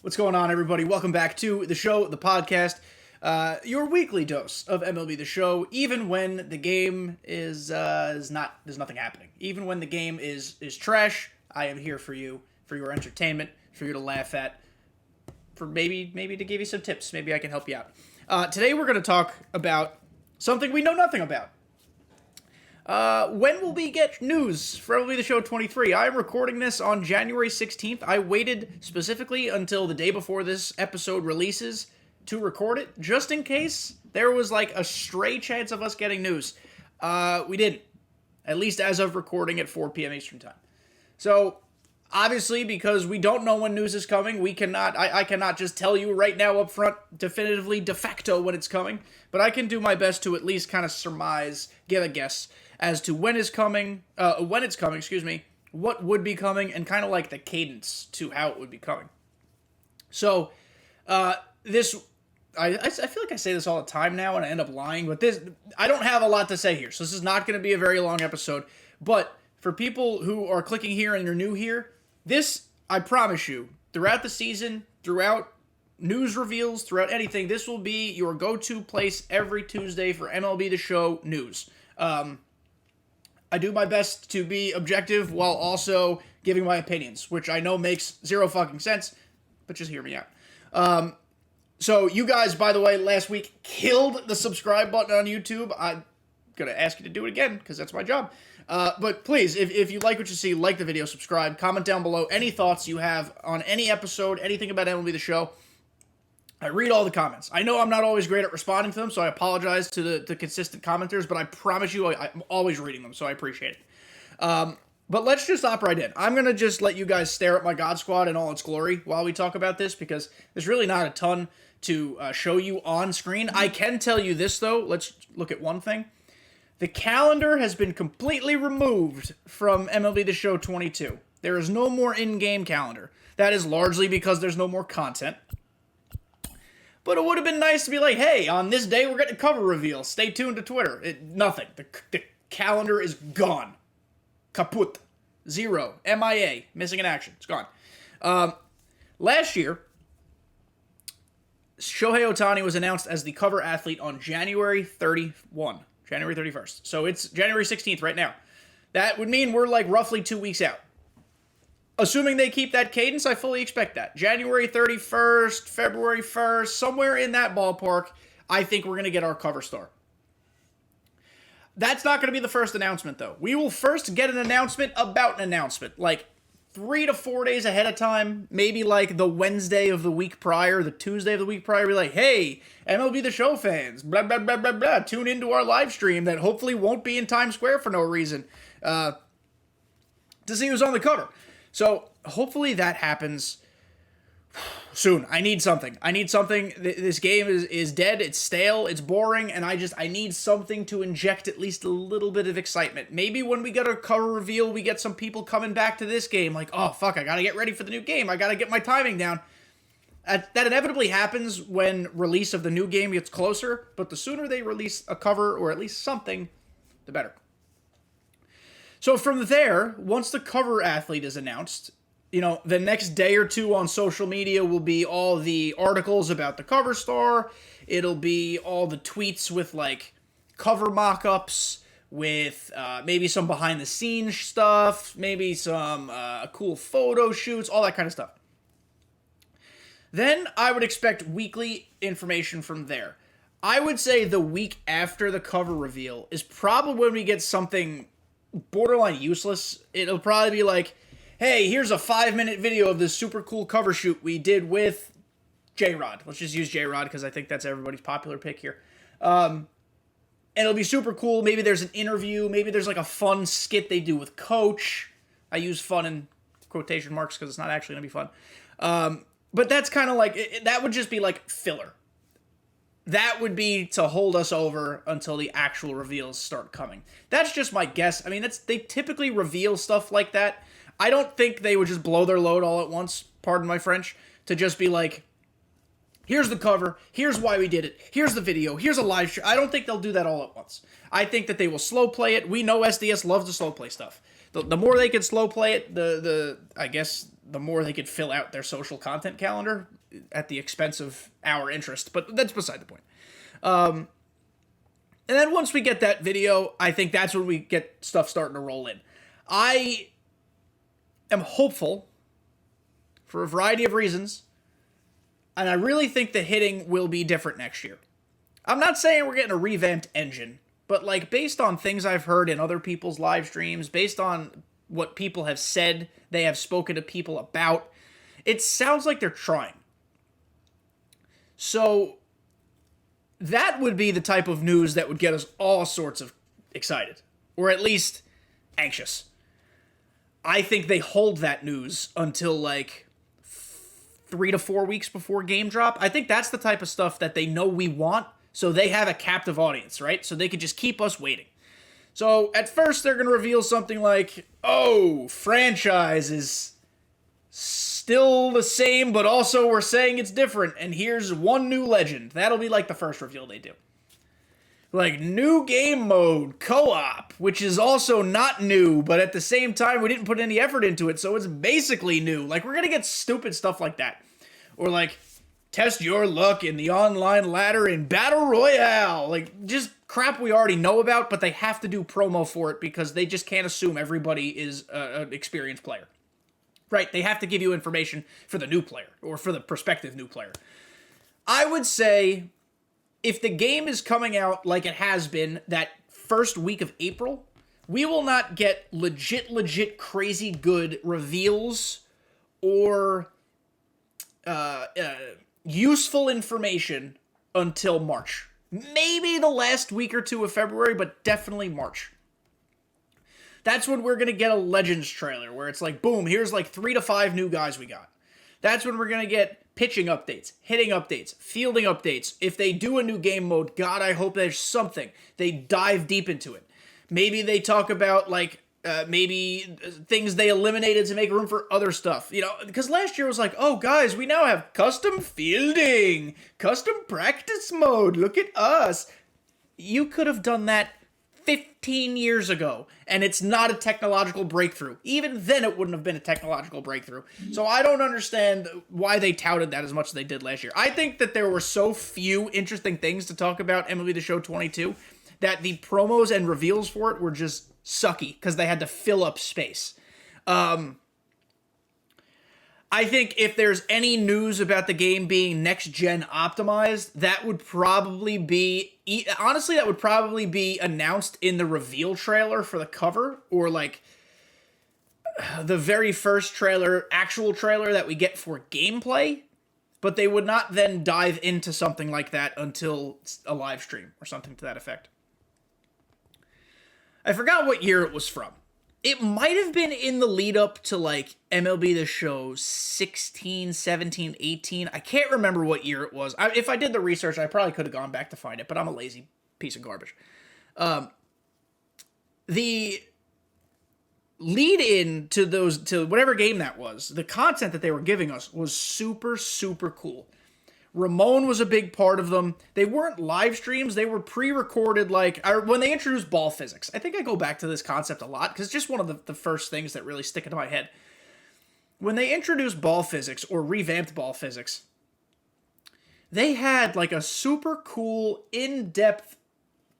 What's going on, everybody? Welcome back to the show, the podcast, your weekly dose of MLB The Show. Even when the game is not, there's nothing happening. Even when the game is trash, I am here for you, for your entertainment, for you to laugh at, for maybe to give you some tips. Maybe I can help you out. Today we're going to talk about something we know nothing about. When will we get news for MLB The Show 23? I'm recording this on January 16th. I waited specifically until the day before this episode releases to record it, just in case there was like a stray chance of us getting news. We didn't, at least as of recording at 4 p.m. Eastern Time. So, obviously, because we don't know when news is coming, I cannot just tell you right now up front, definitively, de facto, when it's coming, but I can do my best to at least kind of surmise, give a guess, as to when it's coming, what would be coming, and kind of like the cadence to how it would be coming. So, I feel like I say this all the time now, and I end up lying, but I don't have a lot to say here, so this is not going to be a very long episode, but for people who are clicking here and you're new here, this, I promise you, throughout the season, throughout news reveals, throughout anything, this will be your go-to place every Tuesday for MLB The Show news. I do my best to be objective while also giving my opinions, which I know makes zero fucking sense, but just hear me out. So you guys, by the way, last week killed the subscribe button on YouTube. I'm going to ask you to do it again, because that's my job. But please, if you like what you see, like the video, subscribe, comment down below any thoughts you have on any episode, anything about MLB The Show. I read all the comments. I know I'm not always great at responding to them, so I apologize to the consistent commenters, but I promise you I'm always reading them, so I appreciate it. But let's just hop right in. I'm going to just let you guys stare at my God Squad in all its glory while we talk about this, because there's really not a ton to show you on screen. I can tell you this, though. Let's look at one thing. The calendar has been completely removed from MLB The Show 22. There is no more in-game calendar. That is largely because there's no more content. But it would have been nice to be like, hey, on this day we're getting a cover reveal. Stay tuned to Twitter. Nothing. The calendar is gone. Kaput. Zero. MIA. Missing in action. It's gone. Last year, Shohei Ohtani was announced as the cover athlete on January 31st. So it's January 16th right now. That would mean we're like roughly 2 weeks out. Assuming they keep that cadence, I fully expect that. January 31st, February 1st, somewhere in that ballpark, I think we're going to get our cover star. That's not going to be the first announcement, though. We will first get an announcement about an announcement, like 3 to 4 days ahead of time, maybe like the Wednesday of the week prior, the Tuesday of the week prior, be like, hey, MLB The Show fans, blah, blah, blah, blah, blah, tune into our live stream that hopefully won't be in Times Square for no reason, to see who's on the cover. So, hopefully that happens soon. I need something. This game is dead, it's stale, it's boring, and I need something to inject at least a little bit of excitement. Maybe when we get a cover reveal, we get some people coming back to this game, like, oh, fuck, I gotta get ready for the new game, I gotta get my timing down. That inevitably happens when release of the new game gets closer, but the sooner they release a cover, or at least something, the better. So from there, once the cover athlete is announced, the next day or two on social media will be all the articles about the cover star. It'll be all the tweets with, like, cover mock-ups, with maybe some behind-the-scenes stuff, maybe some cool photo shoots, all that kind of stuff. Then I would expect weekly information from there. I would say the week after the cover reveal is probably when we get something borderline useless. It'll probably be like, hey, here's a 5-minute video of this super cool cover shoot we did with J-Rod. Let's just use J-Rod because I think that's everybody's popular pick here. And it'll be super cool. Maybe there's an interview. Maybe there's like a fun skit they do with Coach. I use fun in quotation marks because it's not actually going to be fun. But that's kind of like, that would just be like filler. That would be to hold us over until the actual reveals start coming. That's just my guess. I mean, they typically reveal stuff like that. I don't think they would just blow their load all at once, pardon my French, to just be like, here's the cover, here's why we did it, here's the video, here's a live show. I don't think they'll do that all at once. I think that they will slow play it. We know SDS loves to slow play stuff. The more they could slow play it, I guess the more they could fill out their social content calendar at the expense of our interest. But that's beside the point. And then once we get that video, I think that's when we get stuff starting to roll in. I am hopeful for a variety of reasons, and I really think the hitting will be different next year. I'm not saying we're getting a revamped engine, but like based on things I've heard in other people's live streams, based on what people have said, they have spoken to people about, it sounds like they're trying. So that would be the type of news that would get us all sorts of excited, or at least anxious. I think they hold that news until like 3 to 4 weeks before game drop. I think that's the type of stuff that they know we want, so they have a captive audience, right? So they could just keep us waiting. So at first they're going to reveal something like, oh, franchise is still the same, but also we're saying it's different, and here's one new legend. That'll be like the first reveal they do. Like, new game mode, co-op, which is also not new, but at the same time, we didn't put any effort into it, so it's basically new. Like, we're gonna get stupid stuff like that. Or like, test your luck in the online ladder in Battle Royale. Like, just crap we already know about, but they have to do promo for it because they just can't assume everybody is an experienced player. Right, they have to give you information for the new player, or for the prospective new player. I would say, if the game is coming out like it has been that first week of April, we will not get legit crazy good reveals or useful information until March. Maybe the last week or two of February, but definitely March. That's when we're going to get a Legends trailer where it's like, boom, here's like 3 to 5 new guys we got. That's when we're going to get pitching updates, hitting updates, fielding updates. If they do a new game mode, God, I hope there's something. They dive deep into it. Maybe they talk about like maybe things they eliminated to make room for other stuff. You know, because last year was like, oh, guys, we now have custom fielding, custom practice mode. Look at us. You could have done that 15 years ago, and it's not a technological breakthrough. Even then, it wouldn't have been a technological breakthrough. So I don't understand why they touted that as much as they did last year. I think that there were so few interesting things to talk about MLB The Show 22 that the promos and reveals for it were just sucky because they had to fill up space. I think if there's any news about the game being next-gen optimized, that would probably be... Honestly, that would probably be announced in the reveal trailer for the cover, or like the very first trailer, actual trailer that we get for gameplay, but they would not then dive into something like that until a live stream or something to that effect. I forgot what year it was from. It might have been in the lead up to like MLB The Show 16, 17, 18. I can't remember what year it was. If I did the research, I probably could have gone back to find it, but I'm a lazy piece of garbage. The lead in to whatever game that was, the content that they were giving us was super, super cool. Ramon was a big part of them. They weren't live streams. They were pre-recorded, like, when they introduced ball physics. I think I go back to this concept a lot, because it's just one of the first things that really stick into my head. When they introduced ball physics, or revamped ball physics, they had, like, a super cool, in-depth,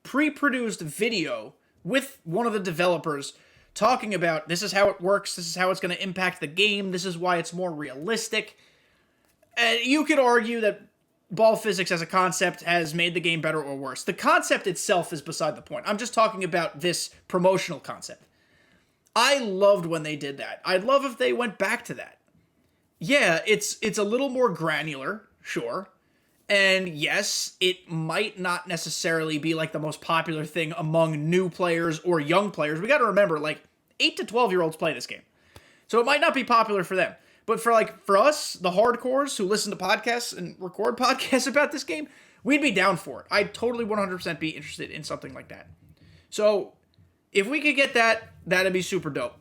pre-produced video with one of the developers talking about, this is how it works, this is how it's going to impact the game, this is why it's more realistic. And you could argue that ball physics as a concept has made the game better or worse. The concept itself is beside the point. I'm just talking about this promotional concept. I loved when they did that. I'd love if they went back to that. Yeah, it's a little more granular, sure. And yes, it might not necessarily be like the most popular thing among new players or young players. We got to remember, like, 8 to 12-year-olds play this game. So it might not be popular for them. But for us, the hardcores who listen to podcasts and record podcasts about this game, we'd be down for it. I'd totally 100% be interested in something like that. So if we could get that, that'd be super dope.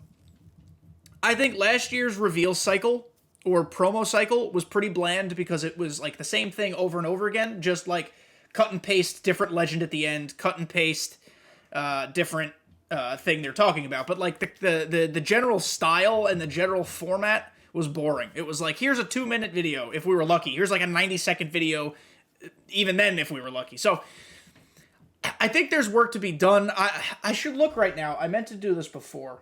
I think last year's reveal cycle or promo cycle was pretty bland because it was like the same thing over and over again, just like cut and paste different legend at the end, cut and paste different thing they're talking about, but like the general style and the general format was boring. It was like, here's a 2-minute video if we were lucky. Here's like a 90-second video, even then if we were lucky. So I think there's work to be done. I should look right now. I meant to do this before.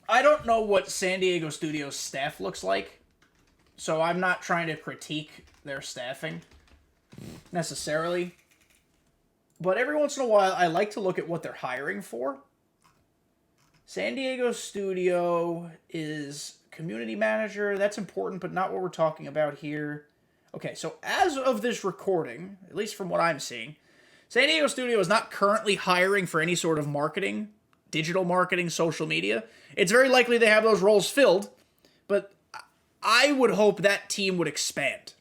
I don't know what San Diego Studios staff looks like, so I'm not trying to critique their staffing necessarily. But every once in a while, I like to look at what they're hiring for. San Diego Studio is community manager. That's important, but not what we're talking about here. Okay, so as of this recording, at least from what I'm seeing, San Diego Studio is not currently hiring for any sort of marketing, digital marketing, social media. It's very likely they have those roles filled, but I would hope that team would expand.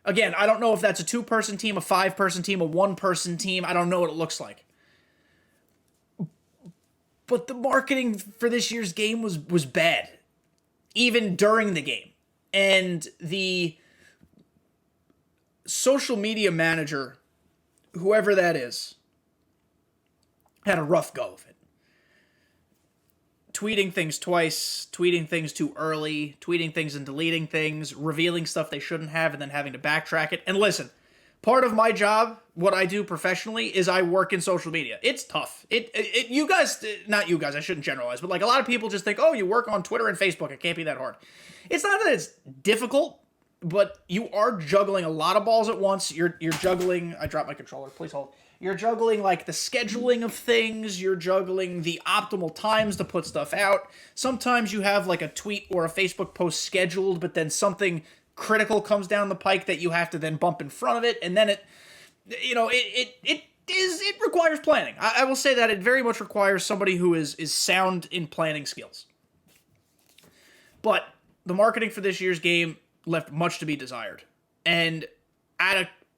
Again, I don't know if that's a 2-person team, a 5-person team, a 1-person team. I don't know what it looks like. But the marketing for this year's game was bad, even during the game. And the social media manager, whoever that is, had a rough go of it. Tweeting things twice, tweeting things too early, tweeting things and deleting things, revealing stuff they shouldn't have, and then having to backtrack it. And listen, part of my job, what I do professionally, is I work in social media. It's tough. You guys, not you guys, I shouldn't generalize, but like a lot of people just think, oh, you work on Twitter and Facebook, it can't be that hard. It's not that it's difficult, but you are juggling a lot of balls at once. You're juggling, I dropped my controller, please hold. You're juggling like the scheduling of things. You're juggling the optimal times to put stuff out. Sometimes you have like a tweet or a Facebook post scheduled, but then something critical comes down the pike that you have to then bump in front of it. And then it requires planning. I will say that it very much requires somebody who is sound in planning skills. But the marketing for this year's game left much to be desired. And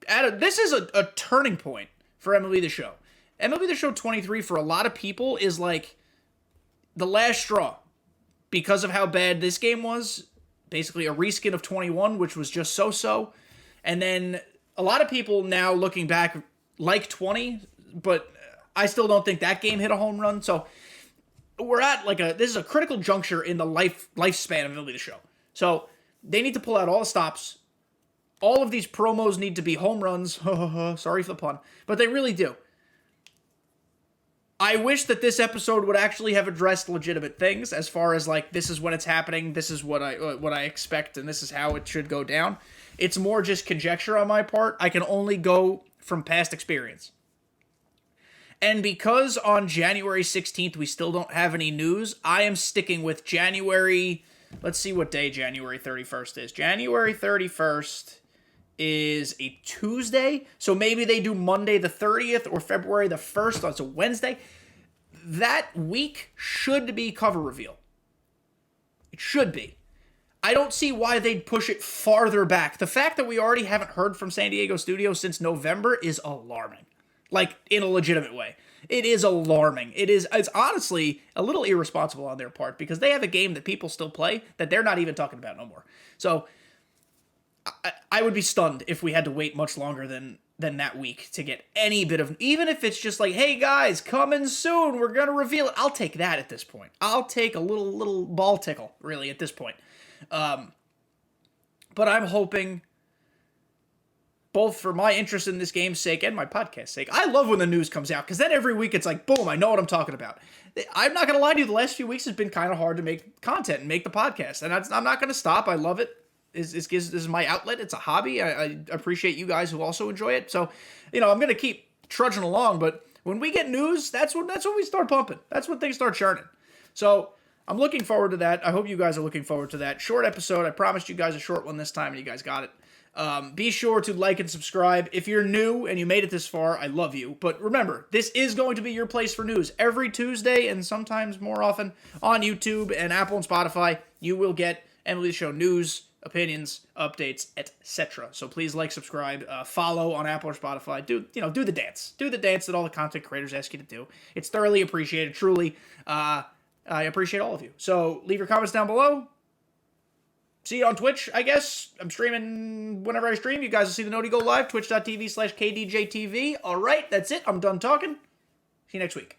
this is a turning point for MLB The Show. MLB The Show 23 for a lot of people is like the last straw because of how bad this game was. Basically a reskin of 21, which was just so-so. And then a lot of people now looking back like 20, but I still don't think that game hit a home run. So we're at this is a critical juncture in the lifespan of MLB The Show. So they need to pull out all the stops. All of these promos need to be home runs. Sorry for the pun. But they really do. I wish that this episode would actually have addressed legitimate things as far as like, this is when it's happening, this is what I expect, and this is how it should go down. It's more just conjecture on my part. I can only go from past experience. And because on January 16th we still don't have any news, I am sticking with January... Let's see what day January 31st is. January 31st is a Tuesday, so maybe they do Monday the 30th or February the 1st, that's a Wednesday. That week should be cover reveal. It should be. I don't see why they'd push it farther back. The fact that we already haven't heard from San Diego Studios since November is alarming. Like, in a legitimate way. It is alarming. It's honestly a little irresponsible on their part because they have a game that people still play that they're not even talking about no more. So I would be stunned if we had to wait much longer than that week to get any bit of, even if it's just like, hey guys, coming soon, we're going to reveal it. I'll take that at this point. I'll take a little ball tickle, really, at this point. But I'm hoping, both for my interest in this game's sake and my podcast's sake, I love when the news comes out, because then every week it's like, boom, I know what I'm talking about. I'm not going to lie to you, the last few weeks has been kind of hard to make content and make the podcast, and I'm not going to stop. I love it. This is my outlet. It's a hobby. I appreciate you guys who also enjoy it. So, I'm going to keep trudging along, but when we get news, that's when we start pumping. That's when things start churning. So I'm looking forward to that. I hope you guys are looking forward to that. Short episode. I promised you guys a short one this time, and you guys got it. Be sure to like and subscribe. If you're new and you made it this far, I love you. But remember, this is going to be your place for news. Every Tuesday, and sometimes more often, on YouTube and Apple and Spotify, you will get MLB The Show news, opinions, updates, etc. So please like, subscribe, follow on Apple or Spotify. Do the dance. Do the dance that all the content creators ask you to do. It's thoroughly appreciated, truly. I appreciate all of you. So leave your comments down below. See you on Twitch, I guess. I'm streaming whenever I stream. You guys will see the Noti go live, twitch.tv/kdjTV. All right, that's it. I'm done talking. See you next week.